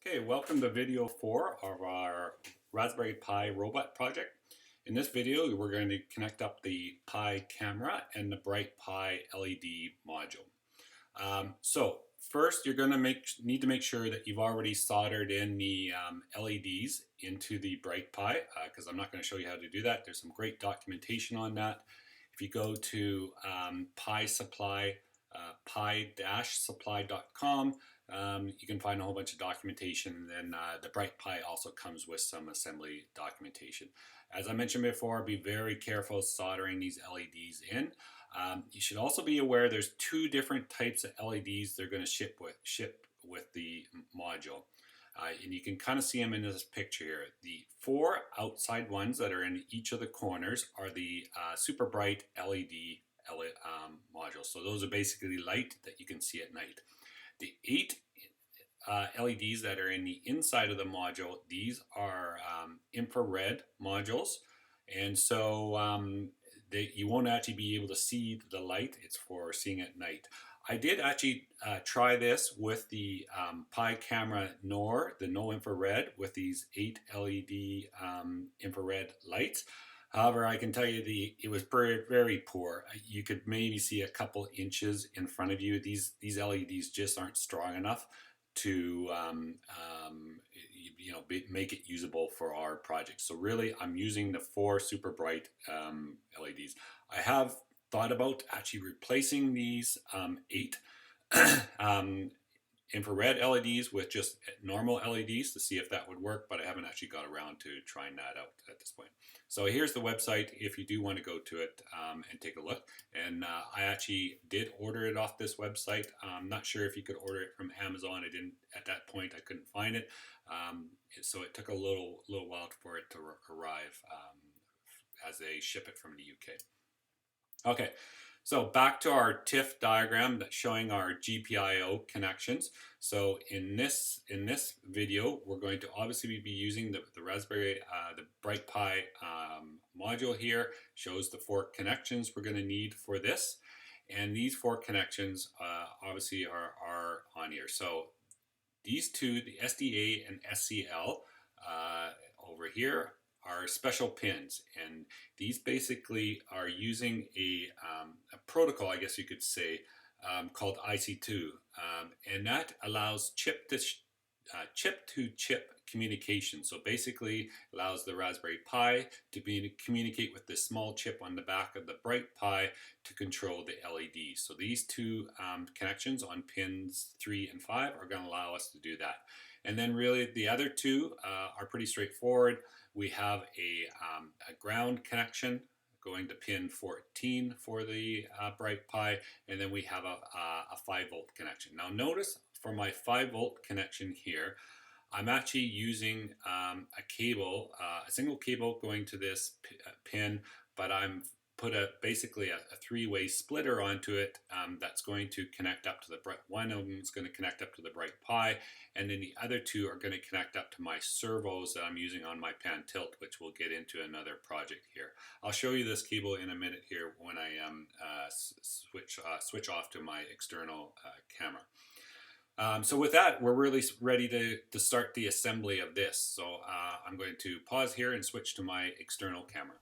Okay, welcome to video 4 of our Raspberry Pi robot project. In this video, we're going to connect up the Pi camera and the Bright Pi LED module. So first, you're going to need to make sure that you've already soldered in the LEDs into the Bright Pi, because I'm not going to show you how to do that. There's some great documentation on that. If you go to Pi Supply, pi-supply.com, you can find a whole bunch of documentation, and then the Bright Pi also comes with some assembly documentation. As I mentioned before, be very careful soldering these LEDs in. You should also be aware there's two different types of LEDs they're going to ship with the module. And you can kind of see them in this picture here. The four outside ones that are in each of the corners are the super bright LED modules. So those are basically light that you can see at night. The 8 LEDs that are in the inside of the module, these are infrared modules, and so you won't actually be able to see the light. It's for seeing at night. I did actually try this with the Pi camera NOR, the no infrared, with these 8 LED infrared lights. However, I can tell you it was very poor. You could maybe see a couple inches in front of you. These LEDs just aren't strong enough to make it usable for our project. So really, I'm using the 4 super bright LEDs. I have thought about actually replacing these 8 infrared LEDs with just normal LEDs to see if that would work, but I haven't actually got around to trying that out at this point. So here's the website if you do want to go to it and take a look. And I actually did order it off this website. I'm not sure if you could order it from Amazon. I didn't, at that point, I couldn't find it. So it took a little while for it to arrive as they ship it from the UK. Okay. So back to our TIFF diagram that's showing our GPIO connections. So in this video, we're going to obviously be using the Raspberry, the Bright Pi module here. Shows the 4 connections we're going to need for this. And these 4 connections obviously are on here. So these two, the SDA and SCL over here, are special pins, and these basically are using a protocol, I guess you could say, called IC2, and that allows chip-to-chip communication. So basically allows the Raspberry Pi to communicate with this small chip on the back of the Bright Pi to control the LEDs. So these 2 connections on pins 3 and 5 are going to allow us to do that. And then really the other 2 are pretty straightforward. We have a ground connection going to pin 14 for the Bright Pi, and then we have a 5-volt connection. Now notice for my 5-volt connection here, I'm actually using a cable, a single cable going to this pin, but I'm put basically a 3-way splitter onto it that's going to connect up to the one of them is going to connect up to the Bright Pi, and then the other 2 are going to connect up to my servos that I'm using on my pan tilt, which we'll get into another project here. I'll show you this cable in a minute here when I switch off to my external camera. So with that, we're really ready to start the assembly of this. So I'm going to pause here and switch to my external camera.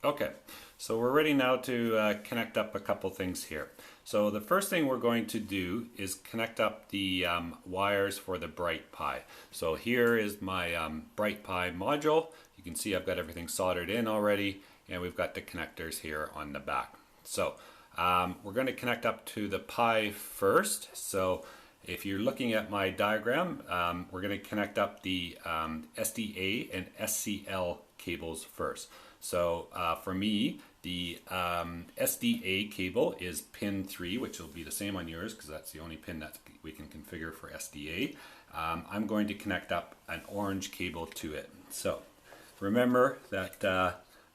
Okay, so we're ready now to connect up a couple things here. So the first thing we're going to do is connect up the wires for the Bright Pi. So here is my Bright Pi module. You can see I've got everything soldered in already, and we've got the connectors here on the back. So we're going to connect up to the Pi first. So if you're looking at my diagram, we're going to connect up the SDA and SCL cables first. So for me, the SDA cable is pin 3, which will be the same on yours because that's the only pin that we can configure for SDA. I'm going to connect up an orange cable to it. So remember that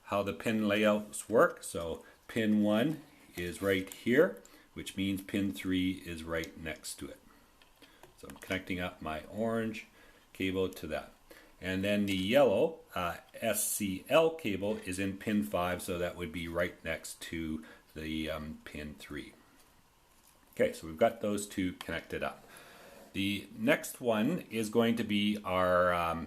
how the pin layouts work. So pin 1 is right here, which means pin 3 is right next to it. So I'm connecting up my orange cable to that. And then the yellow SCL cable is in pin 5, so that would be right next to the pin 3. Okay, so we've got those 2 connected up. The next one is going to be our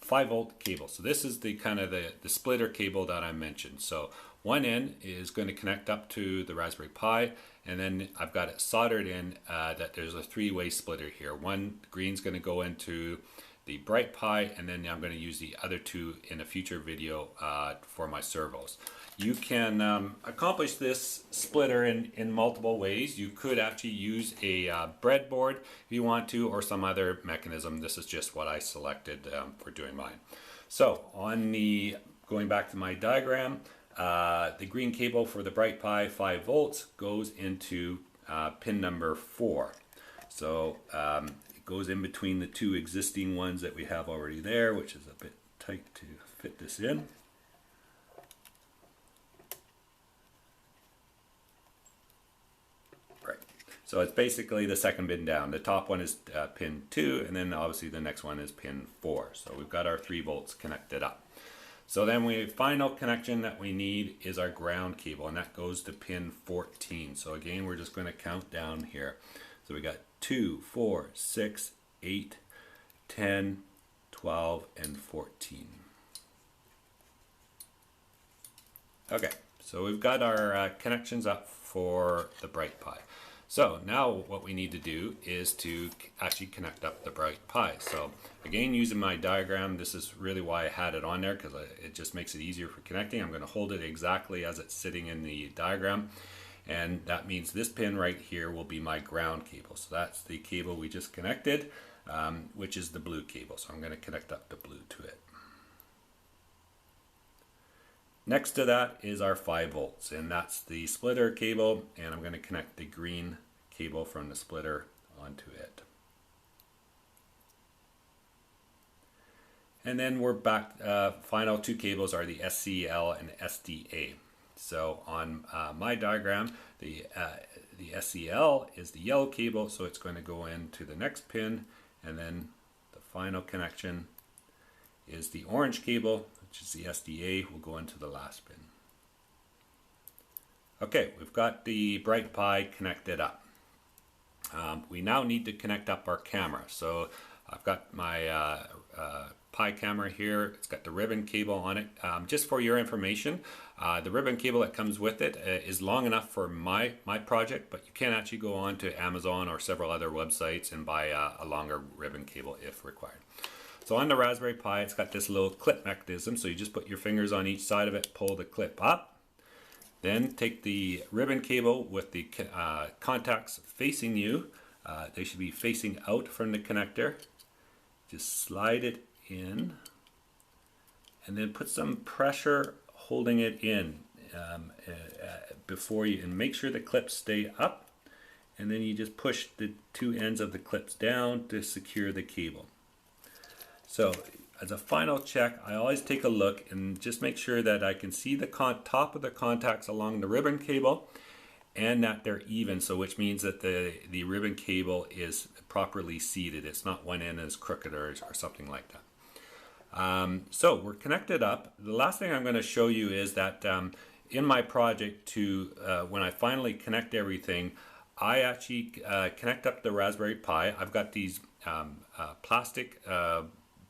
5-volt cable. So this is the kind of the splitter cable that I mentioned. So one end is going to connect up to the Raspberry Pi, and then I've got it soldered in that there's a 3-way splitter here. One green's going to go into the Bright Pi, and then I'm going to use the other two in a future video for my servos. You can accomplish this splitter in multiple ways. You could actually use a breadboard if you want to, or some other mechanism. This is just what I selected for doing mine. So going back to my diagram, the green cable for the Bright Pi 5 volts goes into pin number 4. So it goes in between the two existing ones that we have already there, which is a bit tight to fit this in. So it's basically the second pin down. The top one is pin 2, and then obviously the next one is pin 4. So we've got our 3 volts connected up. So then the final connection that we need is our ground cable, and that goes to pin 14. So again, we're just going to count down here. So we got 2, 4, 6, 8, 10, 12, and 14. Okay, so we've got our connections up for the Bright Pi. So now what we need to do is to actually connect up the Bright Pi. So again, using my diagram, this is really why I had it on there, because it just makes it easier for connecting. I'm going to hold it exactly as it's sitting in the diagram, and that means this pin right here will be my ground cable. So that's the cable we just connected, which is the blue cable. So I'm going to connect up the blue to it. Next to that is our 5 volts, and that's the splitter cable, and I'm going to connect the green cable from the splitter onto it. And then we're back, final 2 cables are the SCL and SDA. So on my diagram, the SCL is the yellow cable, so it's going to go into the next pin, and then the final connection is the orange cable, which is the SDA, will go into the last pin. Okay, we've got the Bright Pi connected up. We now need to connect up our camera. So I've got my Pi camera here. It's got the ribbon cable on it. Just for your information, the ribbon cable that comes with it is long enough for my project, but you can actually go on to Amazon or several other websites and buy a longer ribbon cable if required. So on the Raspberry Pi, it's got this little clip mechanism. So you just put your fingers on each side of it, pull the clip up, then take the ribbon cable with the contacts facing you. They should be facing out from the connector. Just slide it in, and then put some pressure holding it in before you, and make sure the clips stay up. And then you just push the 2 ends of the clips down to secure the cable. So as a final check, I always take a look and just make sure that I can see the top of the contacts along the ribbon cable and that they're even, so which means that the ribbon cable is properly seated. It's not one end is crooked or something like that. So we're connected up. The last thing I'm going to show you is that in my project, when I finally connect everything, I actually connect up the Raspberry Pi. I've got these plastic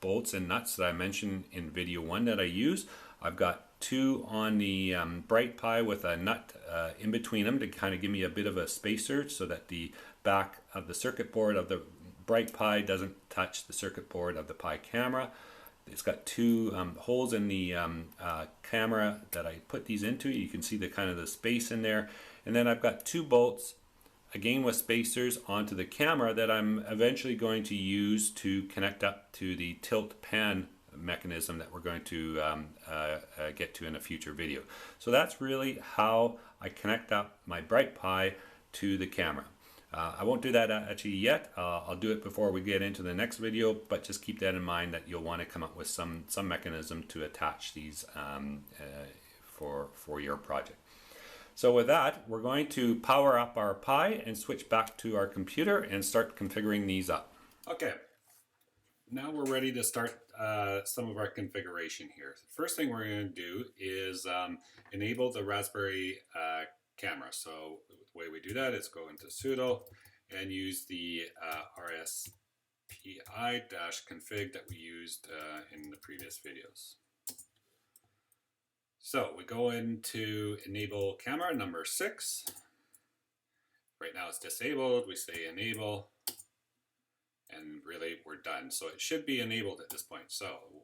bolts and nuts that I mentioned in video 1 that I use. I've got 2 on the Bright Pi with a nut in between them to kind of give me a bit of a spacer so that the back of the circuit board of the Bright Pi doesn't touch the circuit board of the Pi camera. It's got 2 holes in the camera that I put these into. You can see the kind of the space in there. And then I've got 2 bolts, again with spacers, onto the camera that I'm eventually going to use to connect up to the tilt pan mechanism that we're going to get to in a future video. So that's really how I connect up my Bright Pi to the camera. I won't do that actually yet. I'll do it before we get into the next video, but just keep that in mind that you'll want to come up with some mechanism to attach these for your project. So with that, we're going to power up our Pi and switch back to our computer and start configuring these up. Okay, now we're ready to start some of our configuration here. The first thing we're going to do is enable the Raspberry camera. So the way we do that is go into sudo and use the RSPI-config that we used in the previous videos. So we go into enable camera number 6. Right now it's disabled. We say enable, and really we're done. So it should be enabled at this point. So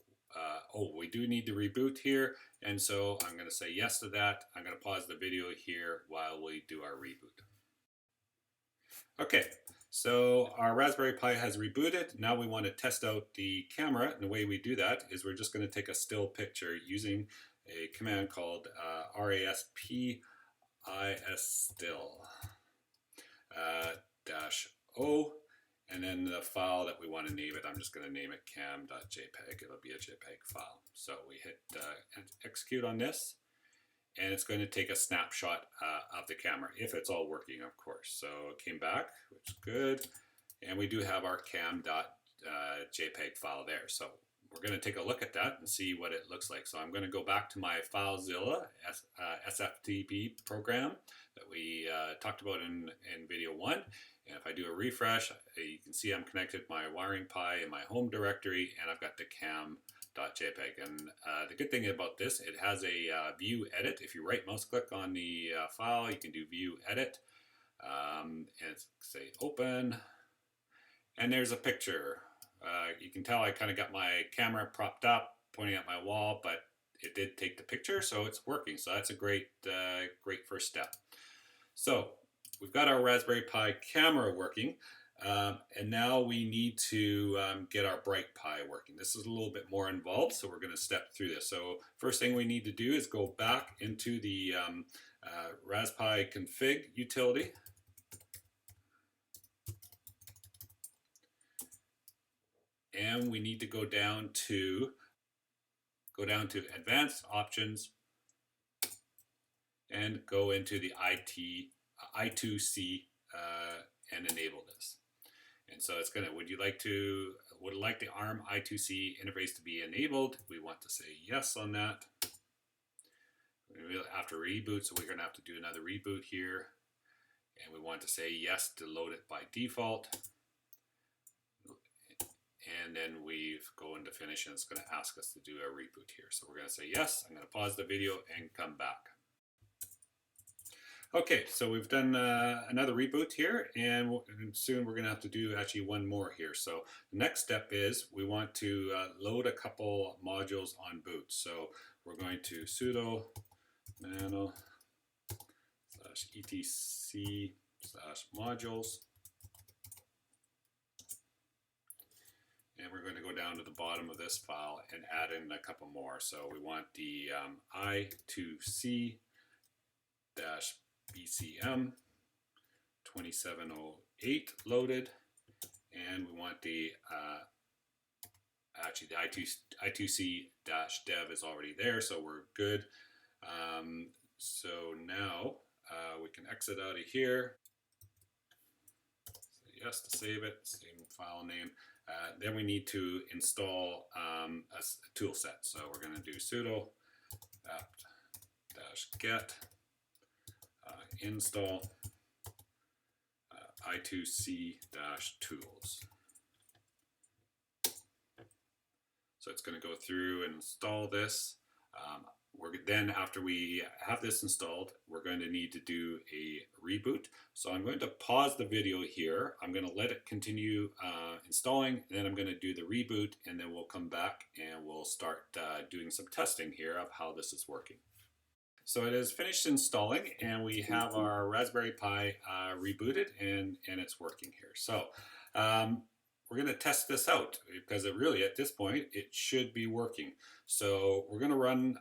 we do need to reboot here, and so I'm going to say yes to that. I'm going to pause the video here while we do our reboot. Okay, so our Raspberry Pi has rebooted. Now we want to test out the camera, and the way we do that is we're just going to take a still picture using a command called RASPISTILL -O, and then the file that we want to name it, I'm just going to name it cam.jpg. It'll be a JPEG file. So we hit execute on this, and it's going to take a snapshot of the camera, if it's all working, of course. So it came back, which is good, and we do have our cam.jpg file there. So we're going to take a look at that and see what it looks like. So I'm going to go back to my FileZilla SFTP program that we talked about in video 1. And if I do a refresh, you can see I'm connected to my wiring Pi in my home directory, and I've got the cam.jpg. And the good thing about this, it has a view edit. If you right mouse click on the file, you can do view edit, and say open, and there's a picture. You can tell I kind of got my camera propped up, pointing at my wall, but it did take the picture, so it's working. So that's a great first step. So we've got our Raspberry Pi camera working, and now we need to get our Bright Pi working. This is a little bit more involved, so we're going to step through this. So first thing we need to do is go back into the Raspberry Pi config utility. And we need to go down to advanced options and go into the ItoSee and enable this. And so it's going to, would like the ARM ItoSee interface to be enabled? We want to say yes on that. After reboot, so we're going to have to do another reboot here. And we want to say yes to load it by default. And then we go into finish, and it's going to ask us to do a reboot here. So we're going to say yes. I'm going to pause the video and come back. Okay, so we've done another reboot here, and soon we're going to have to do actually one more here. So the next step is we want to load a couple modules on boot. So we're going to sudo nano /etc/modules. And we're going to go down to the bottom of this file and add in a couple more. So we want the I2C-BCM 2708 loaded, and we want the actually the I2C-dev is already there, so we're good. So now we can exit out of here. Say yes to save it, same file name. Then we need to install a tool set. So we're going to do sudo apt-get install I2C-tools. So it's going to go through and install this. Then after we have this installed, we're going to need to do a reboot. So I'm going to pause the video here. I'm going to let it continue installing, and then I'm going to do the reboot, and then we'll come back and we'll start doing some testing here of how this is working. So it is finished installing, and we have our Raspberry Pi rebooted, and it's working here. So we're going to test this out, because it really, at this point, it should be working. So we're going to run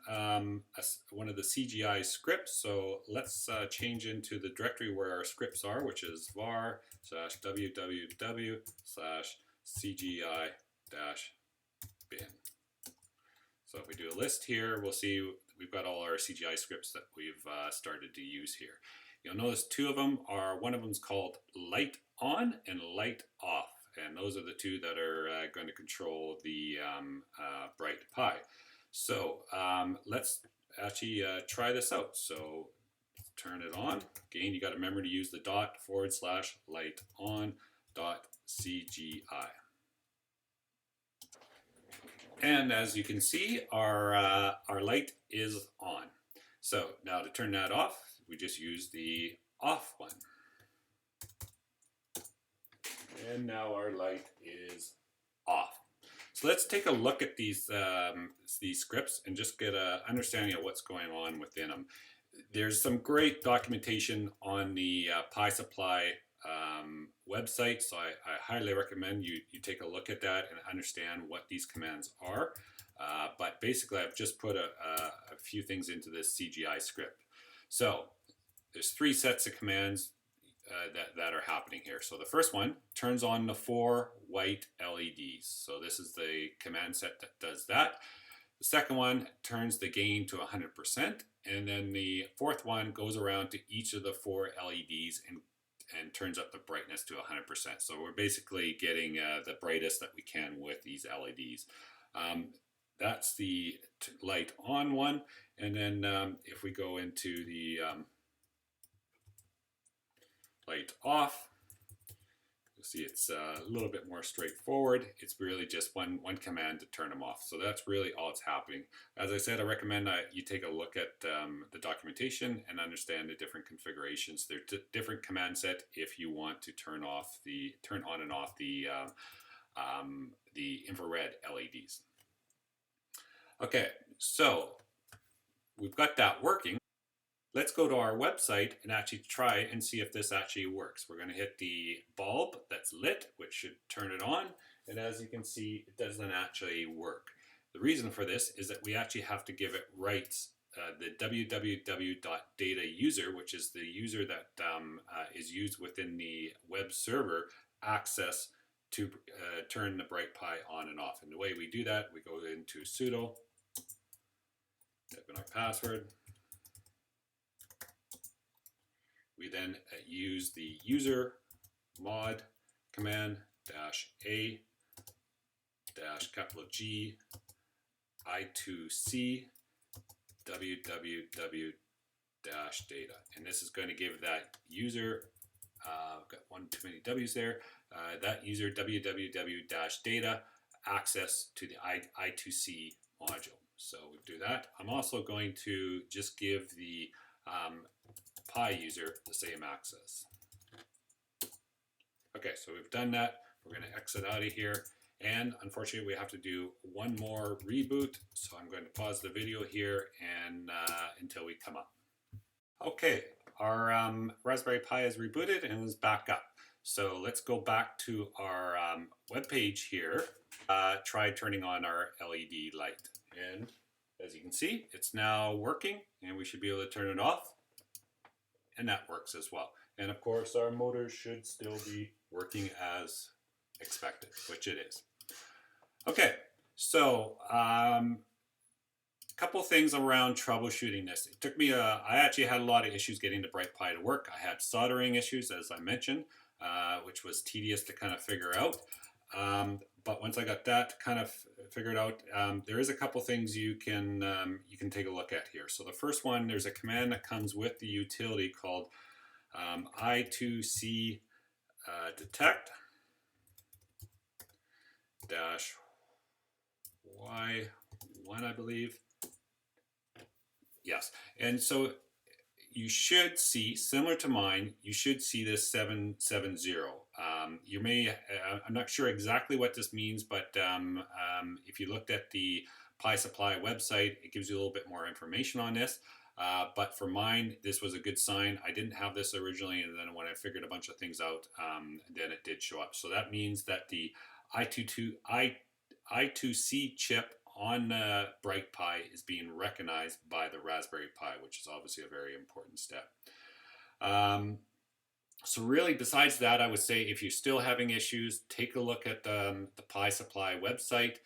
one of the CGI scripts. So let's change into the directory where our scripts are, which is var/www/cgi-bin. So if we do a list here, we'll see we've got all our CGI scripts that we've started to use here. You'll notice two of them are, one of them is called light on and light off. And those are the two that are going to control the Bright Pi. So let's actually try this out. So turn it on. Again, you got to remember to use the dot/light on .cgi. And as you can see, our light is on. So now to turn that off, we just use the off one. And now our light is off. So let's take a look at these scripts and just get an understanding of what's going on within them. There's some great documentation on the Pi Supply website, so I highly recommend you take a look at that and understand what these commands are. But basically, I've just put a few things into this CGI script. So there's 3 sets of commands that are happening here. So the first one turns on the 4 white LEDs. So this is the command set that does that. The second one turns the gain to 100%, and then the fourth one goes around to each of the 4 LEDs and turns up the brightness to 100%. So we're basically getting the brightest that we can with these LEDs. That's the light on one. And then if we go into the light off, you'll see it's a little bit more straightforward. It's really just one command to turn them off. So that's really all that's happening. As I said, I recommend you take a look at the documentation and understand the different configurations. They're different command set if you want to turn on and off the infrared LEDs. Okay, so we've got that working. Let's go to our website and actually try and see if this actually works. We're going to hit the bulb that's lit, which should turn it on. And as you can see, it doesn't actually work. The reason for this is that we actually have to give it rights. The www.datauser, which is the user that is used within the web server, access to turn the Bright Pi on and off. And the way we do that, we go into sudo, type in our password. We then use the user mod command -a -G ItoSee www-data, and this is going to give that user, I've got one too many W's there, that user www-data access to the ItoSee module. So we do that. I'm also going to just give the Pi user the same access. Okay, so we've done that. We're going to exit out of here, and unfortunately we have to do one more reboot, so I'm going to pause the video here and until we come up. Okay, our Raspberry Pi is rebooted and is back up. So let's go back to our web page here. Try turning on our LED light, and as you can see, it's now working, and we should be able to turn it off. And that works as well. And of course, our motor should still be working as expected, which it is. Okay, so a couple things around troubleshooting this. It took me, I actually had a lot of issues getting the Bright Pi to work. I had soldering issues, as I mentioned, which was tedious to kind of figure out. But once I got that kind of figured out, there is a couple things you can take a look at here. So the first one, there's a command that comes with the utility called ItoSee Detect -Y1, I believe. Yes, and so you should see, similar to mine, you should see this 770. You may, I'm not sure exactly what this means, but if you looked at the Pi Supply website, it gives you a little bit more information on this. But for mine, this was a good sign. I didn't have this originally, and then when I figured a bunch of things out, then it did show up. So that means that the ItoSee chip on the Bright Pi is being recognized by the Raspberry Pi, which is obviously a very important step. So really, besides that, I would say if you're still having issues, take a look at the Pi Supply website.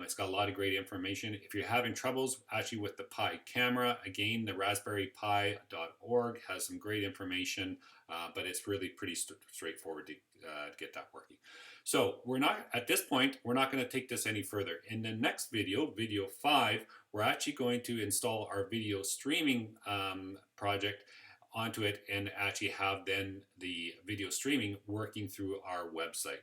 It's got a lot of great information. If you're having troubles actually with the Pi camera, again, the raspberrypi.org has some great information, but it's really pretty straightforward to get that working. So we're not, at this point, we're not going to take this any further. In the next video, video 5, we're actually going to install our video streaming project onto it and actually have then the video streaming working through our website.